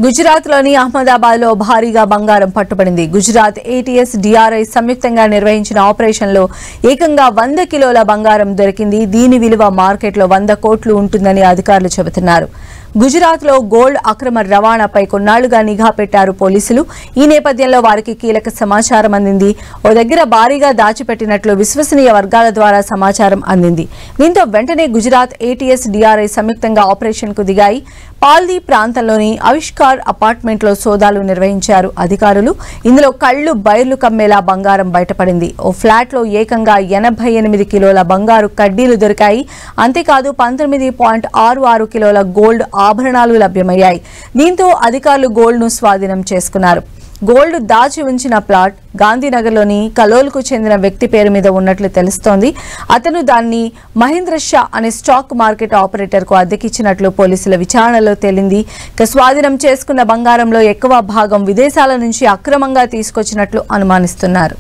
గుజరాత్లోని అహ్మదాబాద్లో భారీగా బంగారం పట్టుబడింది. గుజరాత్ ఏటీఎస్ డిఆర్ఐ సంయుక్తంగా నిర్వహించిన ఆపరేషన్లో ఏకంగా 100 కిలోల బంగారం దొరికింది. దీని విలువ మార్కెట్లో 100 కోట్లు ఉంటుందని అధికారులు చెబుతున్నారు. గుజరాత్లో గోల్డ్ అక్రమ రవాణాపై కొన్నాళ్లుగా నిఘా పెట్టారు పోలీసులు. ఈ నేపథ్యంలో వారికి కీలక సమాచారం అందింది. ఓ దగ్గర భారీగా దాచిపెట్టినట్లు విశ్వసనీయ వర్గాల ద్వారా సమాచారం అందింది. దీంతో వెంటనే గుజరాత్ ఏటీఎస్ డిఆర్ఐ సంయుక్తంగా ఆపరేషన్ కు దిగాయి. పాల్దీ ప్రాంతంలోని ఆవిష్కార్ అపార్ట్మెంట్లో సోదాలు నిర్వహించారు అధికారులు. ఇందులో కళ్లు బైర్లు కమ్మేలా బంగారం బయటపడింది. ఓ ఫ్లాట్లో ఏకంగా 88 కిలోల బంగారు కడ్డీలు దొరికాయి. అంతేకాదు 19.66 కిలోల గోల్డ్ ఆభరణాలు లభ్యమయ్యాయి. దీంతో అధికారులు గోల్డ్ ను స్వాధీనం చేసుకున్నారు. గోల్డ్ దాచి ఉంచిన ప్లాట్ గాంధీనగర్లోని కలోల్కు చెందిన వ్యక్తి పేరు మీద ఉన్నట్లు తెలుస్తోంది. అతను దాన్ని మహేంద్ర షా అనే స్టాక్ మార్కెట్ ఆపరేటర్కు అద్దెకిచ్చినట్లు పోలీసుల విచారణలో తేలింది. స్వాధీనం చేసుకున్న బంగారంలో ఎక్కువ భాగం విదేశాల నుంచి అక్రమంగా తీసుకొచ్చినట్లు అనుమానిస్తున్నారు.